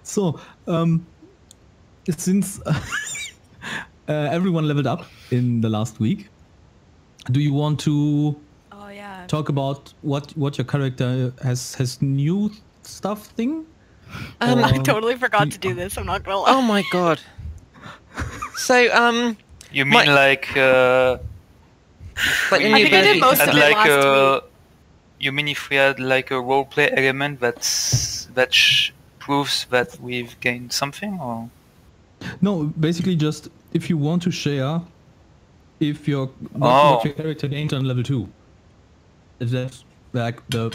So, since everyone leveled up in the last week, do you want to talk about what your character has new stuff thing? I totally forgot to do this. I'm not gonna lie. Oh my god. So You mean like the new I think I did ability most of it last week. You mean if we had like a roleplay element that proves that we've gained something, or? No, basically just if you want to share if what your character gained on level 2. If that's like the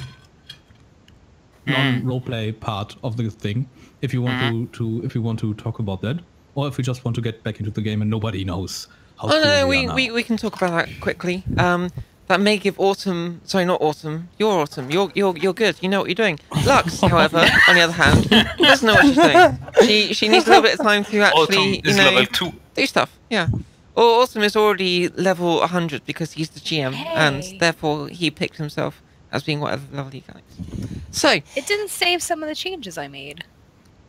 non-roleplay part of the thing. If you want if you want to talk about that, or if you just want to get back into the game and nobody knows how. Oh no, we can talk about that quickly. That may give Autumn. Sorry, not Autumn. You're Autumn. You're good. You know what you're doing. Lux, however, on the other hand, doesn't know what she's doing. She needs a little bit of time to actually, Autumn is level 2. Do stuff. Yeah. Or Autumn is already level 100 because he's the GM, and therefore he picked himself as being whatever level he likes. So it didn't save some of the changes I made.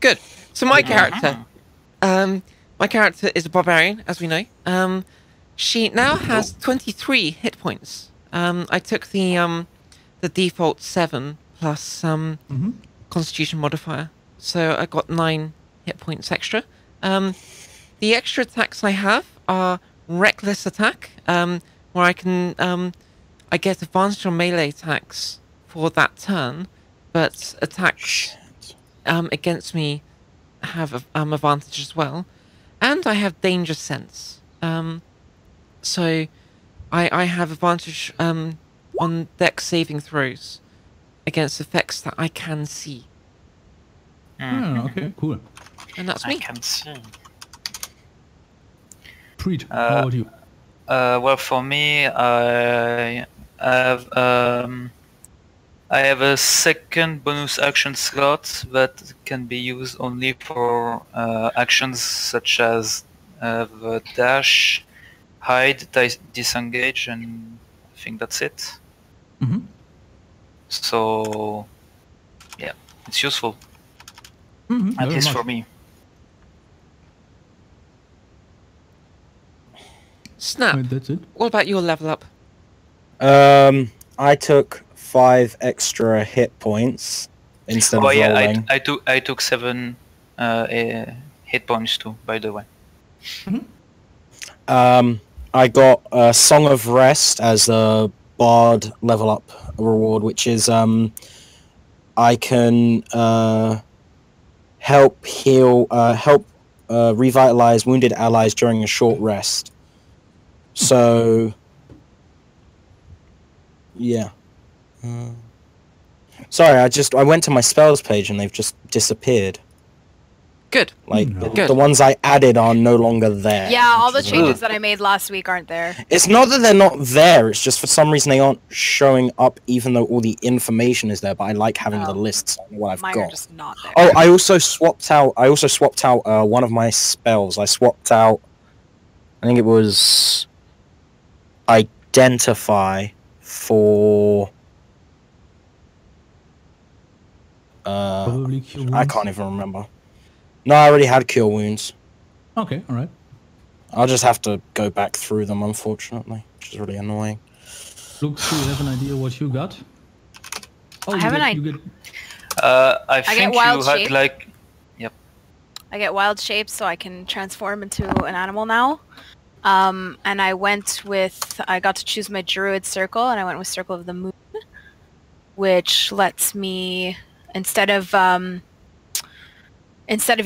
Good. So my character, is a barbarian, as we know. She now has 23 hit points. I took the default 7 plus Constitution modifier, so I got 9 hit points extra. The extra attacks I have are reckless attack, where I can I get advantage on melee attacks for that turn, but attacks against me have advantage as well, and I have danger sense. So I have advantage on dex saving throws against effects that I can see. Okay, cool. And that's me. I can see. Preet, how old are you? Well, for me, I have a second bonus action slot that can be used only for actions such as the dash, hide, disengage, and I think that's it. So, yeah, it's useful. At least for me. Snap. Wait, that's it? What about your level up? I took 5 extra hit points instead of rolling. I took 7 hit points too, by the way. I got a Song of Rest as a Bard level up reward, which is I can help heal, revitalize wounded allies during a short rest. So, yeah. Sorry, I went to my spells page and they've just disappeared. Good. Like, the ones I added are no longer there. Yeah, all the changes that I made last week aren't there. It's not that they're not there, it's just for some reason they aren't showing up even though all the information is there, but I like having the lists on what I've Mine got. are just not there. Oh, I also swapped out one of my spells. I swapped out, I think it was Identify for I can't even remember. No, I already had Cure Wounds. Okay, alright. I'll just have to go back through them, unfortunately, which is really annoying. Looks, do you have an idea what you got? Oh, I have an idea. I think you had shape. like... Yep. I get wild shapes so I can transform into an animal now. And I got to choose my druid circle, and I went with Circle of the Moon, which lets me, instead of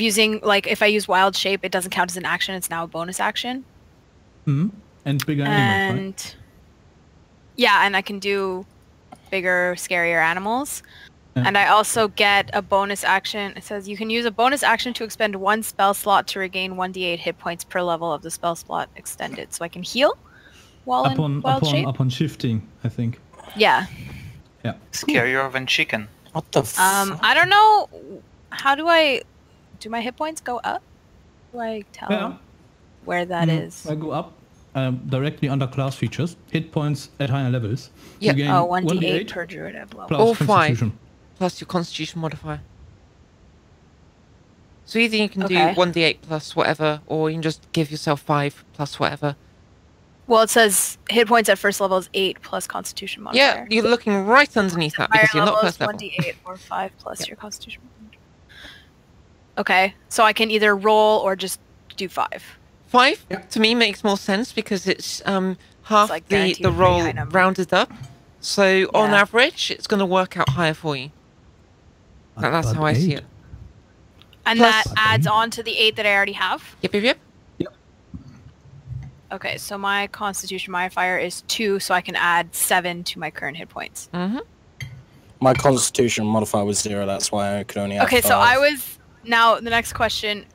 using, like, if I use wild shape, it doesn't count as an action, it's now a bonus action. And bigger animals, right? Yeah, and I can do bigger, scarier animals. And I also get a bonus action. It says you can use a bonus action to expend 1 spell slot to regain 1d8 hit points per level of the spell slot extended. So I can heal while in wild shape. Upon shifting, I think. Yeah. Yeah. Scarier than chicken. What the fuck? I don't know. How do my hit points go up? Do I tell where that is? I go up directly under class features. Hit points at higher levels. Yeah. You gain 1d8 per druid level. Plus All Constitution. 5 plus your Constitution modifier. So either you can do Okay. 1d8 plus whatever, or you can just give yourself 5 plus whatever. Well, it says hit points at first level is 8 plus Constitution Yeah, modifier. you're looking right underneath that because Higher you're not level is first level. 1d8 or 5 plus your Constitution modifier. Okay, so I can either roll or just do 5. 5 to me makes more sense because it's half like the guaranteed a pretty roll high number. rounded up. So on Yeah. average, it's going to work out higher for you. That's how I see it. And Plus- that adds on to the 8 that I already have? Yep. Okay, so my Constitution modifier is 2, so I can add 7 to my current hit points. Mm-hmm. My Constitution modifier was 0. That's why I could only have Okay, so 5. I was... Now, the next question.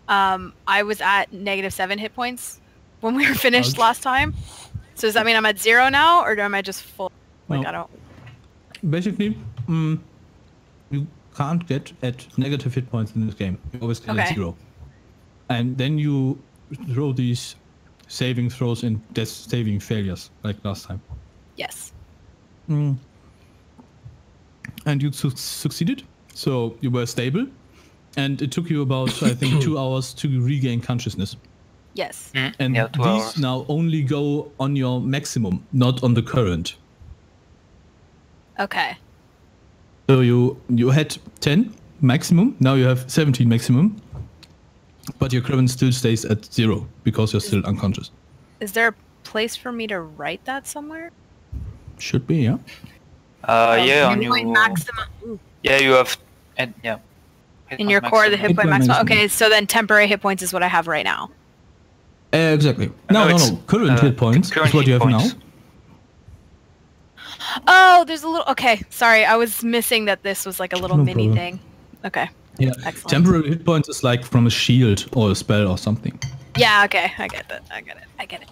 I was at -7 hit points when we were finished Ouch. last time. So does that mean I'm at 0 now, or am I just full? Like, No. I don't... Basically, you can't get at negative hit points in this game. You always get at Okay. 0. And then you throw these saving throws and death saving failures, like last time. Yes. And you succeeded, so you were stable. And it took you about, I think, 2 hours to regain consciousness. Yes. And Yeah, 2 these hours. now only go on your maximum, not on the current. Okay. So you had 10 maximum, now you have 17 maximum, but your current still stays at 0 because you're still unconscious. Is there a place for me to write that somewhere? Should be, yeah. Yeah, on Hit point your... maximum. Ooh. Yeah, you have... And yeah. Hit In point your core, the maximum. hit point Hit point maximum. maximum. Okay, so then temporary hit points is what I have right now. Exactly. No. it's, Current hit points current is what you hit have points. now. Oh, there's a little... Okay, sorry. I was missing that this was like a little No mini problem. thing. Okay. Yeah. Excellent. Temporary hit points is like from a shield or a spell or something. Yeah, okay. I get that. I get it.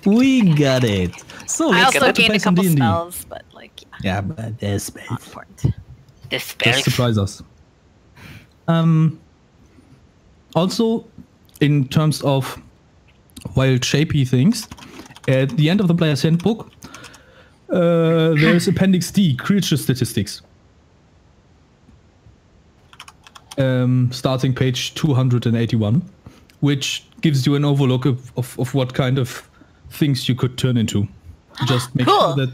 We got it. So I let's also start to gained play a some couple D&D. spells, but like, yeah, Yeah, but there's not spells. important. The Just spells. surprise us. Also, in terms of wild shapey things, at the end of the player's handbook, there's Appendix D, creature statistics. Starting page 281, which gives you an overlook of what kind of things you could turn into. Just make Cool. sure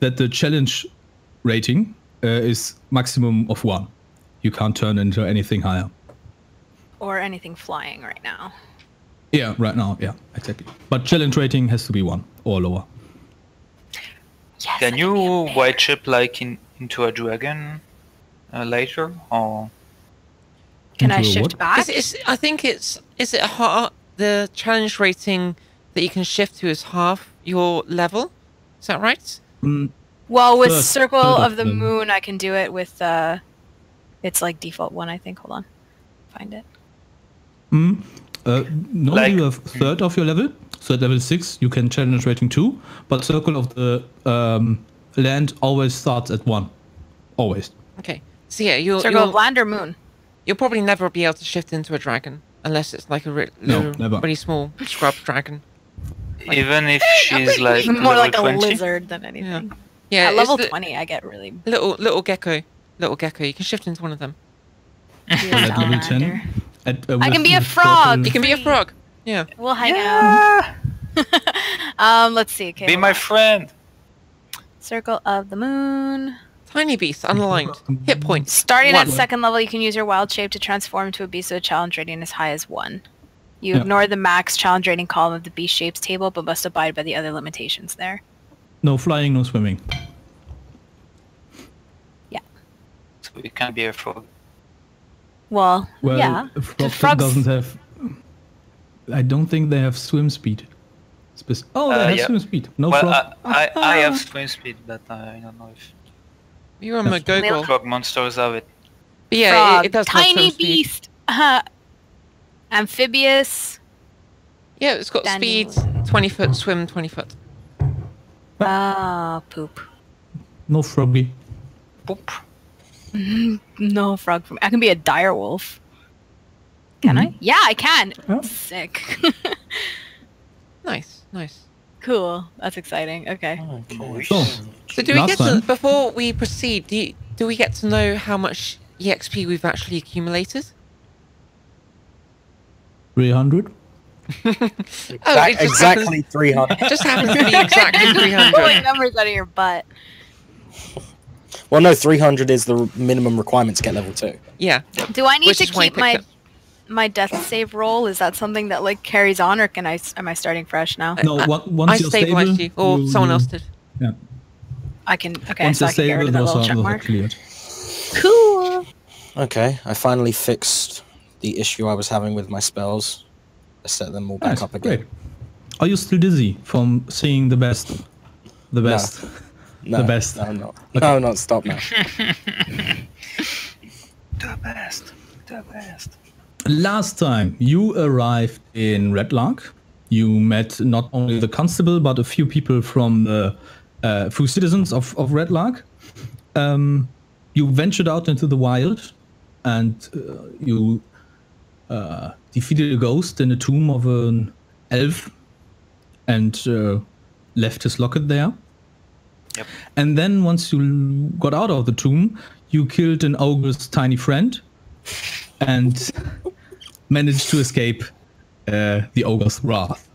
that the challenge rating is maximum of 1. You can't turn into anything higher. Or anything flying right now. Yeah, right now, yeah, exactly. But challenge rating has to be 1 or lower. Yes. Can I you be a bear. white chip like into a dragon later? Or Can I into a shift what? back? I think it's... Is it the challenge rating that you can shift to is half your level? Is that right? Well, with Third Circle of of the them. Moon, I can do it with it's like default 1, I think. Hold on. Find it. Normally Like- you have third of your level, so at level 6 you can challenge rating 2, but Circle of the Land always starts at 1. Always. Okay. So yeah, you'll Land or Moon? you'll probably never be able to shift into a dragon unless it's like a No, never. really small scrub dragon. even if she's like More level like 20? a lizard than anything. Yeah, At it's level the 20, I get really... little gecko. Little gecko. You can shift into one of them. be a At level salamander. 10. At, I can be a with frog! Circle- You can be a frog. Yeah. We'll hang Yeah! out. Let's see. Okay, Be hold my on. friend! Circle of the Moon. Tiny beast, unaligned. Hit points. Starting at 1. second level, you can use your wild shape to transform into a beast with a challenge rating as high as 1. You Yeah. ignore the max challenge rating column of the beast shapes table, but must abide by the other limitations there. No flying, no swimming. So you can be a frog. Well, Well, yeah. a frog frogs- doesn't have... I don't think they have swim speed. Oh, they have yeah. swim speed. No Well, frog. I have swim speed, but I don't know if You're a That's- McGogol. frog monsters have it. But yeah, Frog. it does have Tiny swim speed. beast. Amphibious. Yeah, it's got Danny. speed 20 foot, swim 20 foot. Ah, poop. No froggy. Poop. No frog for me. I can be a dire wolf. Can I? Yeah, I can. Yeah. Sick. Nice, nice. Cool. That's exciting. Okay. Okay. So, So do we Last get to, time- before we proceed, do we get to know how much EXP we've actually accumulated? 300. Exactly 300. It just happens to be exactly 300. Pulling numbers out of your butt. Well, no, 300 is the minimum requirement to get level 2. Yeah. Do I need Which to is why I keep picked my death save roll? Is that something that like carries on, or am I starting fresh now? No, once I you're stabilized stable, you, or someone else did. Yeah. I can. Okay, Once so you're I can get rid stable, of that those little are check mark. cleared. Cool. Okay, I finally fixed the issue I was having with my spells. I set them all back Nice, up again. great. Are you still dizzy from seeing the best? The best. No, The best. No, I'm not. No, I'm not. Stop now. The best. The best. Last time you arrived in Redlark, you met not only the constable but a few people from the few citizens of Redlark. You ventured out into the wild, and you defeated a ghost in a tomb of an elf, and left his locket there. Yep. And then once you got out of the tomb, you killed an ogre's tiny friend, and managed to escape the ogre's wrath.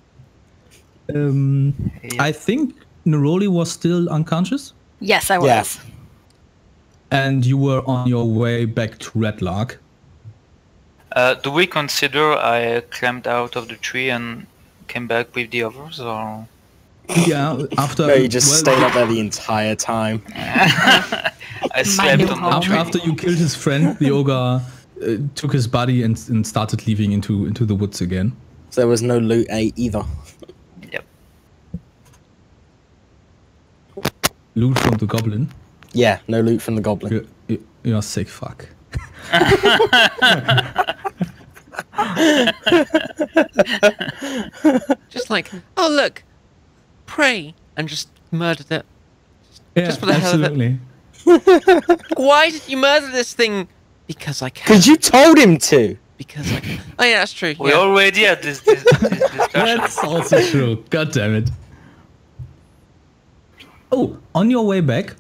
I think Neroli was still unconscious, Yes, I was. Yeah. and you were on your way back to Redlark. Do we consider I climbed out of the tree and came back with the others, or? Yeah, after No, you just stayed up there the entire time. I slept new on the home. tree. After you killed his friend, the ogre took his body and started leaving into the woods again. So there was no loot either. Yep. Loot from the goblin. Yeah, no loot from the goblin. You're a sick fuck. Just like, oh look, pray, and just murdered it. Yeah, Just for the hell of it. absolutely. Why did you murder this thing? Because I can. Because you told him to. Because I can. Oh yeah, that's true. We Yeah. already had this discussion. That's also true. God damn it. Oh, on your way back,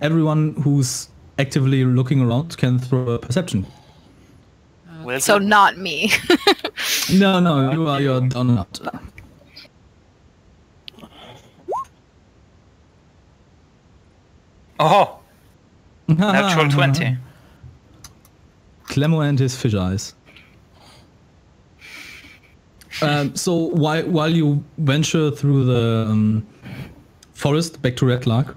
everyone who's actively looking around can throw a perception. Well, So not me. No, you're down and out. Oh, natural 20. Clemo and his fish eyes. So while you venture through the forest back to Redlark,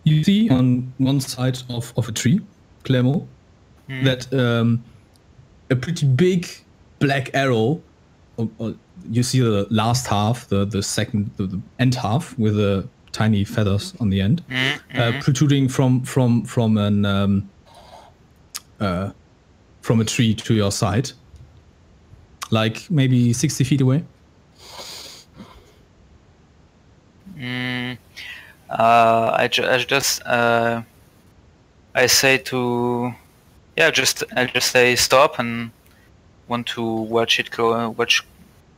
you see on one side of a tree, Clemo, that a pretty big black arrow. You see the last half, the second, the end half with the tiny feathers on the end, protruding from a tree to your side, like maybe 60 feet away. I say to, I just say stop and want to watch it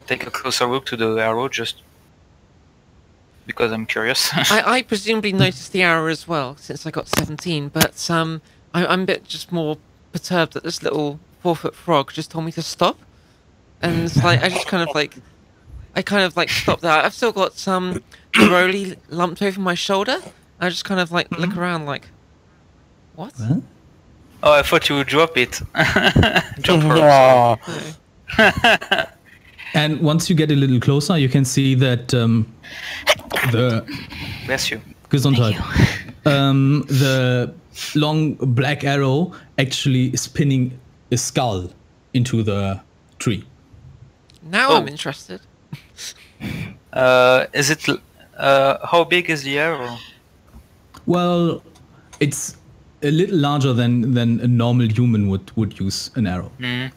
take a closer look to the arrow, just because I'm curious. I presumably noticed the arrow as well, since I got 17. But I'm a bit just more perturbed that this little 4-foot frog just told me to stop, and it's like I kind of stopped that. I've still got some neroli lumped over my shoulder. I just kind of look around like, what? Huh? Oh, I thought you would drop it. Drop her. Aw. No. And once you get a little closer, you can see that the Bless you. Gesundheit. The long black arrow actually is pinning a skull into the tree. Now Oh. I'm interested. Is it? How big is the arrow? Well, it's a little larger than a normal human would use an arrow. Mm.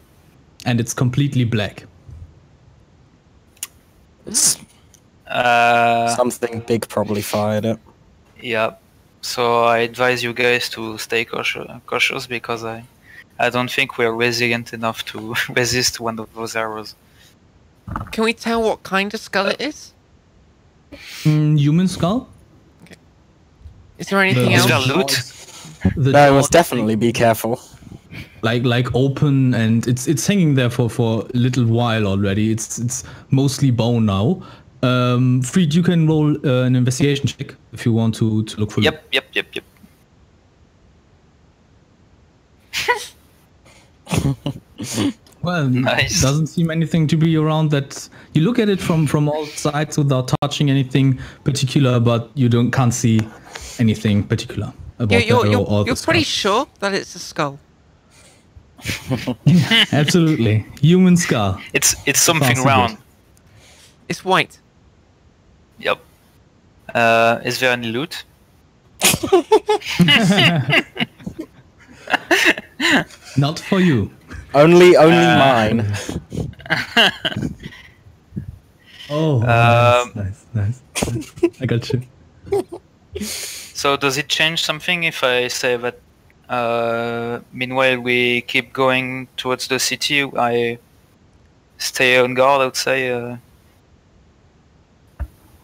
And it's completely black. Something big probably fired it. Yeah. So I advise you guys to stay cautious because I don't think we're resilient enough to resist one of those arrows. Can we tell what kind of skull it is? Human skull? Is there anything The- Is else? there loot? the No, door must definitely be careful. like open, and it's hanging there for a little while already. It's mostly bone now. Fried, you can roll an investigation check if you want to look for. Yep. Well, Nice. doesn't seem anything to be around that. You look at it from all sides without touching anything particular, but you can't see anything particular about You're pretty sure that it's a skull. Absolutely, human skull. It's something Sounds round. It's white. Yep. Is there any loot? Not for you. Only mine. Oh, nice. I got you. So does it change something if I say that meanwhile we keep going towards the city, I stay on guard outside?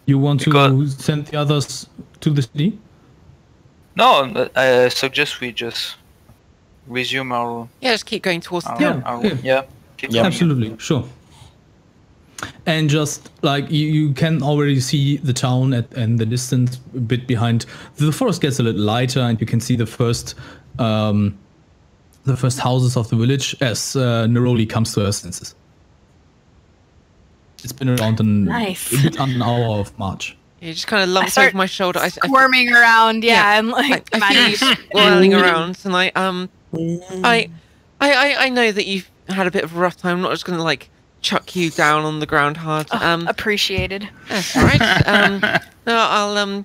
You want to Because- send the others to the city? No, I suggest we just resume our... Yeah, just keep going towards the our, town. our- yeah. yeah. Keep Yeah. going. Absolutely, sure. And just like you can already see the town in the distance, a bit behind. The forest gets a little lighter, and you can see the first houses of the village as Neroli comes to her senses. It's been around Nice. a bit under an hour of march. It just kind of lumps start over my shoulder. I Squirming around, yeah, and like I feel you swirling around, and I know that you've had a bit of a rough time. I'm not just gonna like chuck you down on the ground hard. appreciated. That's all right. No,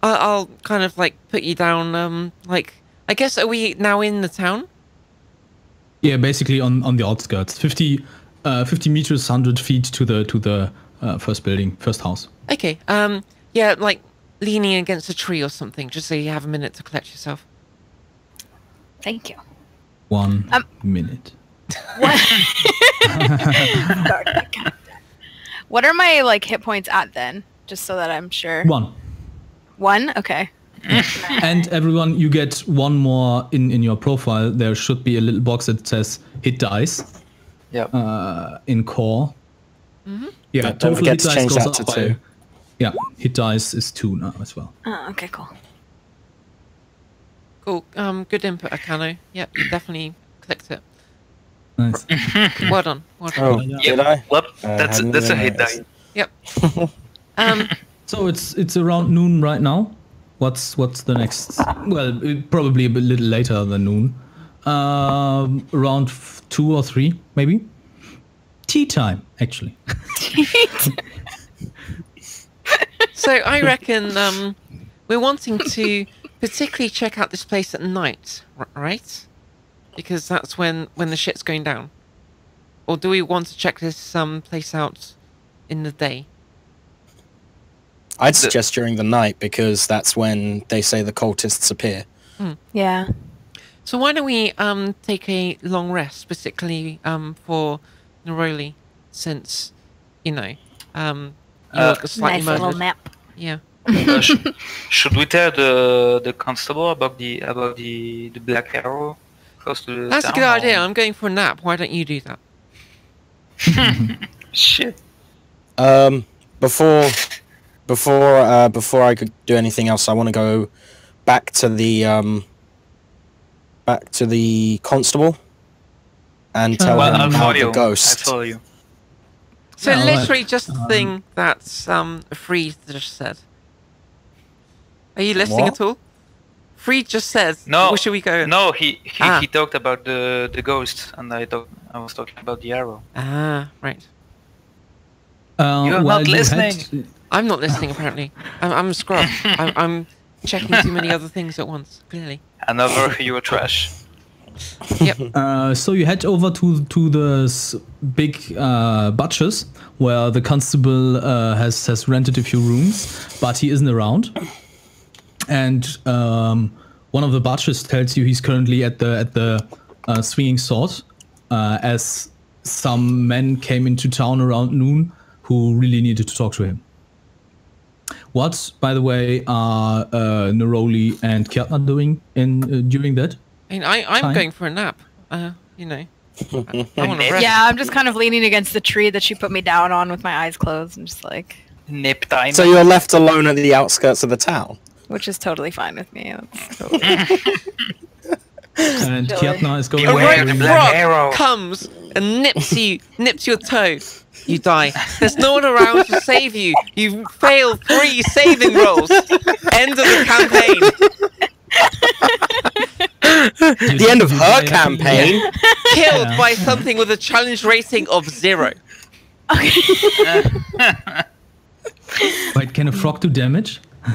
I'll kind of like put you down. Like, I guess, are we now in the town? Yeah, basically on the outskirts, 50 meters, 100 feet to the first building, first house. Okay. Yeah, like leaning against a tree or something, just so you have a minute to collect yourself. Thank you. 1 minute. What? What are my like hit points at then? Just so that I'm sure. 1. 1? Okay. And everyone, you get one more in your profile. There should be a little box that says hit dice Yeah. in core. Mm-hmm. Yeah, Don't total forget hit to dice change goes that to up by 2. Yeah, hit dice is 2 now as well. Oh, okay, cool. Cool. Good input, Akano. Yep, you definitely clicked it. Nice. Well done. Well done. Oh, Yep. did I? Well, that's hadn't a even hit noticed. die. Yep. So it's around noon right now. What's the next? Well, probably a little later than noon. Around 2 or 3 maybe. Tea time, actually. So I reckon we're wanting to particularly check out this place at night, right? Because that's when the shit's going down. Or do we want to check this place out in the day? I'd suggest during the night because that's when they say the cultists appear. Yeah. So why don't we take a long rest, particularly for Neroli, since you're slightly Nice little murdered. nap. Yeah. Should we tell the constable about the black arrow close to the That's a town, good idea. or- I'm going for a nap. Why don't you do that? Shit. Before I could do anything else, I want to go back to the constable and tell Well, him I'll about follow the you. I ghost. follow you. So Yeah, literally just the thing that Freed just said. Are you listening What? at all? Freed just said, No. where should we go? No, he Ah. he talked about the ghost, and I was talking about the arrow. Ah, right. You're well, not you listening. I'm not listening apparently. I'm a scrub. I'm checking too many other things at once, clearly. Another hero trash. So you head over to the big butchers where the constable has rented a few rooms, but he isn't around. And one of the butchers tells you he's currently at the swinging sword, as some men came into town around noon who really needed to talk to him. What, by the way, are Neroli and Kjartnar doing during that? I mean, I'm Time? going for a nap. You know, I want to rest. Yeah, I'm just kind of leaning against the tree that she put me down on with my eyes closed and just like, Nip time. So you're left alone at the outskirts of the town. which is totally fine with me. That's totally And Kjartnar is going A Where red the to- black arrow? frog comes and nips your toe. You die. There's no one around to save you. You failed 3 saving rolls. End of the campaign. The end of her campaign. Killed Yeah. by something with a challenge rating of 0. Wait, can a frog do damage? A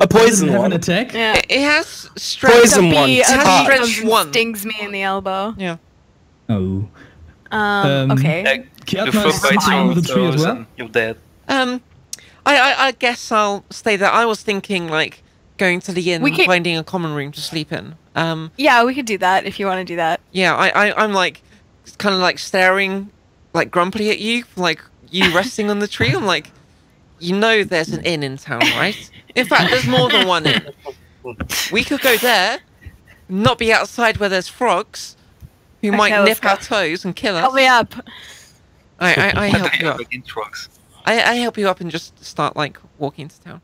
poison Have an one. attack? yeah. It has strength. Poison one. A bee Touch. Stretch comes and 1. stings me in the elbow. Yeah. Oh. Okay. The Kjartnar frog is bites sitting you on on the the tree as toes well. and you're dead. I guess I'll stay there. I was thinking like going to the inn, We can- finding a common room to sleep in. Yeah, we could do that if you want to do that. Yeah, I'm like kind of like staring like grumpily at you, like you resting on the tree. I'm like, you know, there's an inn in town, right? In fact, there's more than one inn. We could go there, not be outside where there's frogs who Okay, might let's nip go. our toes and kill us. Help me up. I help you up. Against frogs. I help you up and just start like walking to town.